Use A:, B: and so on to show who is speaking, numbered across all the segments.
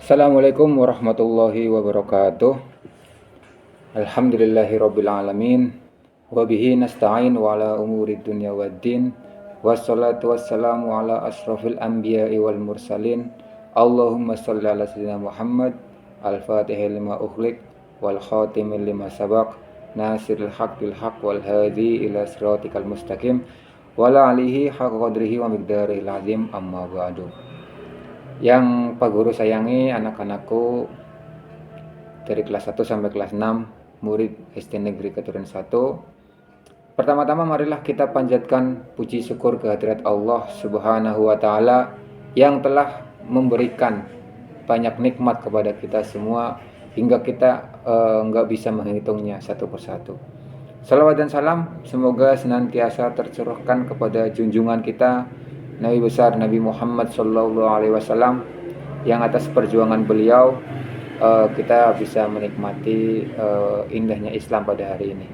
A: Assalamualaikum warahmatullahi wabarakatuh. Alhamdulillahirabbil alamin. Wa bihi nasta'in wa ala umurid dunya waddin. Wassalatu wassalamu ala asrofil anbiya'i wal mursalin. Allahumma shalli ala sayyidina Muhammad al-Fatihil lima ukhliq wal khatimil lima sabaq nasiril haq bil haq wal hadi ila siratikal mustaqim wala alihi haqqa qadrihi wa miqdarihil azim, amma ba'du. Yang Pak Guru sayangi, anak-anakku dari kelas 1 sampai kelas 6, murid SD Negeri Keturunan 1. Pertama-tama marilah kita panjatkan puji syukur kehadirat Allah Subhanahu wa Ta'ala yang telah memberikan banyak nikmat kepada kita semua hingga kita nggak bisa menghitungnya satu persatu. Salawat dan salam semoga senantiasa tercurahkan kepada junjungan kita Nabi besar Nabi Muhammad SAW, yang atas perjuangan beliau kita bisa menikmati indahnya Islam pada hari ini.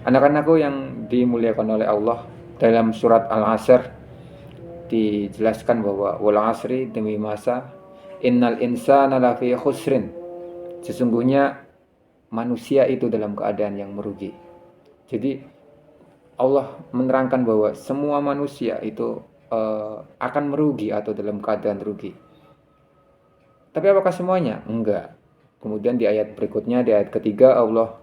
A: Anak-anakku yang dimuliakan oleh Allah, dalam surat Al-Asr dijelaskan bahwa wal asri, demi masa, innal insana lafi khusrin, sesungguhnya manusia itu dalam keadaan yang merugi. Jadi Allah menerangkan bahwa semua manusia itu akan merugi atau dalam keadaan rugi. Tapi apakah semuanya? Enggak. Kemudian di ayat berikutnya, di ayat ketiga, Allah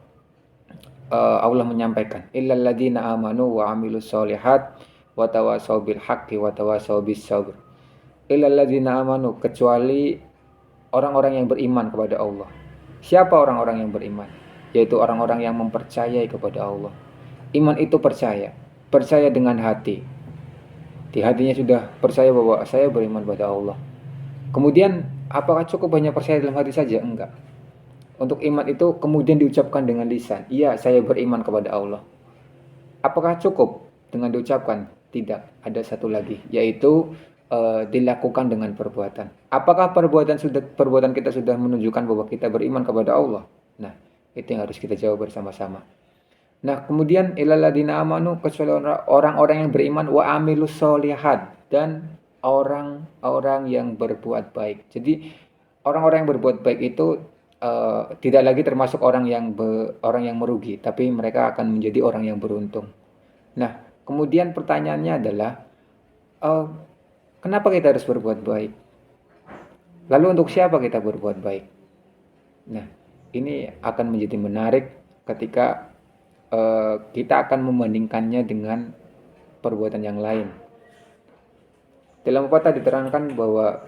A: menyampaikan illal ladzina amanu wa amilus solihat wa tawasaw bil haqqi wa tawasaw bis sabr. Illal ladzina amanu, kecuali orang-orang yang beriman kepada Allah. Siapa orang-orang yang beriman? Yaitu orang-orang yang mempercayai kepada Allah. Iman itu percaya dengan hati. Di hatinya sudah percaya bahwa saya beriman pada Allah. Kemudian apakah cukup hanya percaya dalam hati saja? Enggak. Untuk iman itu kemudian diucapkan dengan lisan. Iya, saya beriman kepada Allah. Apakah cukup dengan diucapkan? Tidak. Ada satu lagi, yaitu dilakukan dengan perbuatan. Apakah perbuatan kita sudah menunjukkan bahwa kita beriman kepada Allah? Nah, itu yang harus kita jawab bersama-sama. Nah, kemudian ilal ladzina amanu, kecuali orang-orang yang beriman, wa amilus sholihat, dan orang-orang yang berbuat baik. Jadi orang-orang yang berbuat baik itu tidak lagi termasuk orang yang merugi, tapi mereka akan menjadi orang yang beruntung. Nah, kemudian pertanyaannya adalah kenapa kita harus berbuat baik? Lalu untuk siapa kita berbuat baik? Nah, ini akan menjadi menarik ketika kita akan membandingkannya dengan perbuatan yang lain. Dalam pepatah diterangkan bahwa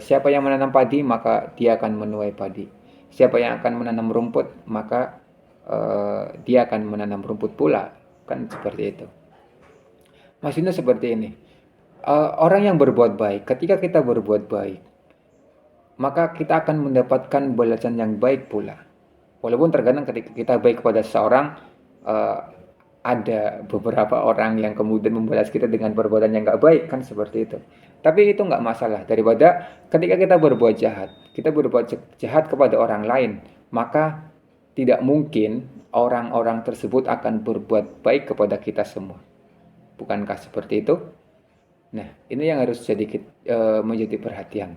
A: siapa yang menanam padi maka dia akan menuai padi. Siapa yang akan menanam rumput maka dia akan menanam rumput pula. Kan seperti itu. Maksudnya seperti ini. Orang yang berbuat baik, ketika kita berbuat baik, maka kita akan mendapatkan balasan yang baik pula. Walaupun terkadang ketika kita baik kepada seseorang, ada beberapa orang yang kemudian membalas kita dengan perbuatan yang gak baik, kan seperti itu. Tapi itu gak masalah, daripada ketika kita berbuat jahat kepada orang lain, maka tidak mungkin orang-orang tersebut akan berbuat baik kepada kita semua. Bukankah seperti itu? Nah, ini yang harus menjadi perhatian.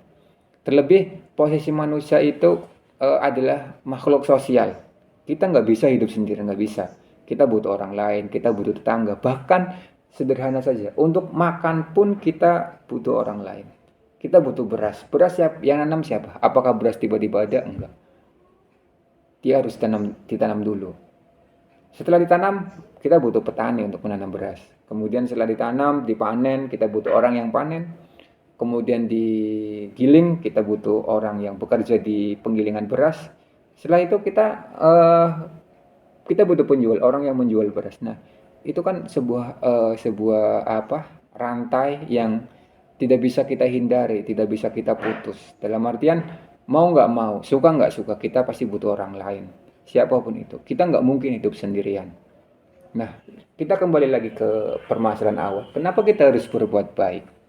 A: Terlebih posisi manusia itu adalah makhluk sosial. Kita nggak bisa hidup sendiri, nggak bisa. Kita butuh orang lain, kita butuh tetangga. Bahkan sederhana saja, untuk makan pun kita butuh orang lain. Kita butuh beras. Beras yang nanam siapa? Apakah beras tiba-tiba ada? Enggak. Dia harus ditanam dulu. Setelah ditanam, kita butuh petani untuk menanam beras. Kemudian setelah ditanam, dipanen, kita butuh orang yang panen. Kemudian digiling, kita butuh orang yang bekerja di penggilingan beras. Setelah itu kita butuh penjual, orang yang menjual beras. Nah, itu kan sebuah rantai yang tidak bisa kita hindari, tidak bisa kita putus. Dalam artian mau nggak mau, suka nggak suka, kita pasti butuh orang lain. Siapapun itu, kita nggak mungkin hidup sendirian. Nah, kita kembali lagi ke permasalahan awal. Kenapa kita harus berbuat baik?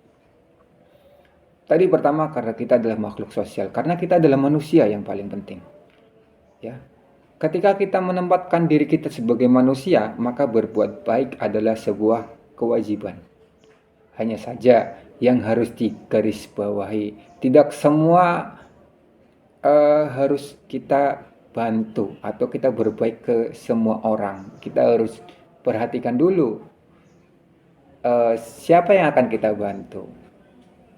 A: Tadi pertama karena kita adalah makhluk sosial, karena kita adalah manusia yang paling penting. Ya. Ketika kita menempatkan diri kita sebagai manusia, maka berbuat baik adalah sebuah kewajiban. Hanya saja yang harus digarisbawahi, tidak semua harus kita bantu atau kita berbaik ke semua orang. Kita harus perhatikan dulu siapa yang akan kita bantu.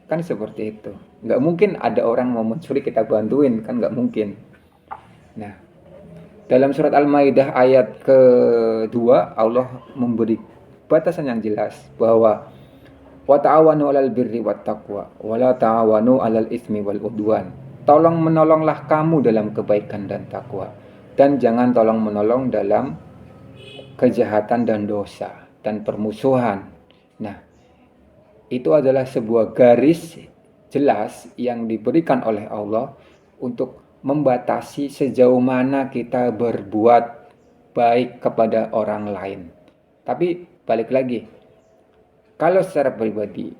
A: Kan seperti itu. Nggak mungkin ada orang mau mencuri kita bantuin, kan nggak mungkin. Nah, dalam surat Al-Maidah ayat kedua, Allah memberi batasan yang jelas bahwa wa ta'awanu 'alal birri wat taqwa wa la ta'awanu 'alal ismi wal udwan. Tolong menolonglah kamu dalam kebaikan dan takwa, dan jangan tolong menolong dalam kejahatan dan dosa dan permusuhan. Nah, itu adalah sebuah garis jelas yang diberikan oleh Allah untuk membatasi sejauh mana kita berbuat baik kepada orang lain. Tapi balik lagi, kalau secara pribadi,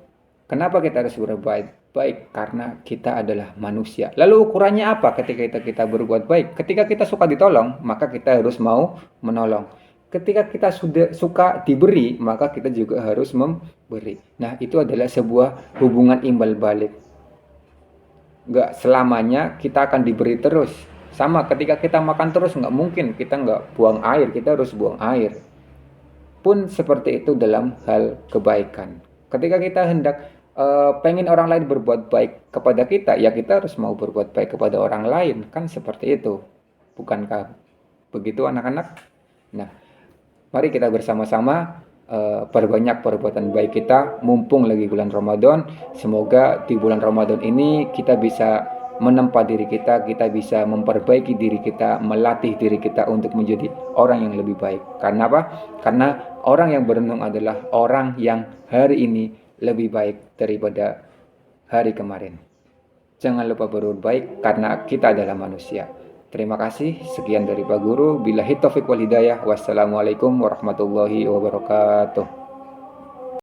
A: kenapa kita harus berbuat baik? Karena kita adalah manusia. Lalu ukurannya apa ketika kita berbuat baik? Ketika kita suka ditolong, maka kita harus mau menolong. Ketika kita sudah suka diberi, maka kita juga harus memberi. Nah, itu adalah sebuah hubungan imbal balik. Nggak selamanya kita akan diberi terus. Sama ketika kita makan terus, nggak mungkin kita nggak buang air, kita harus buang air. Pun seperti itu dalam hal kebaikan. Ketika kita hendak pengen orang lain berbuat baik kepada kita, ya kita harus mau berbuat baik kepada orang lain. Kan seperti itu. Bukankah begitu anak-anak? Nah, mari kita bersama-sama perbanyak perbuatan baik kita mumpung lagi bulan Ramadan. Semoga di bulan Ramadan ini kita bisa menempa diri kita bisa memperbaiki diri kita, melatih diri kita untuk menjadi orang yang lebih baik. Karena apa? Karena orang yang berenung adalah orang yang hari ini lebih baik daripada hari kemarin. Jangan lupa berbuat baik karena kita adalah manusia. Terima kasih. Sekian dari Pak Guru. Billahi taufiq wal hidayah. Wassalamualaikum warahmatullahi wabarakatuh.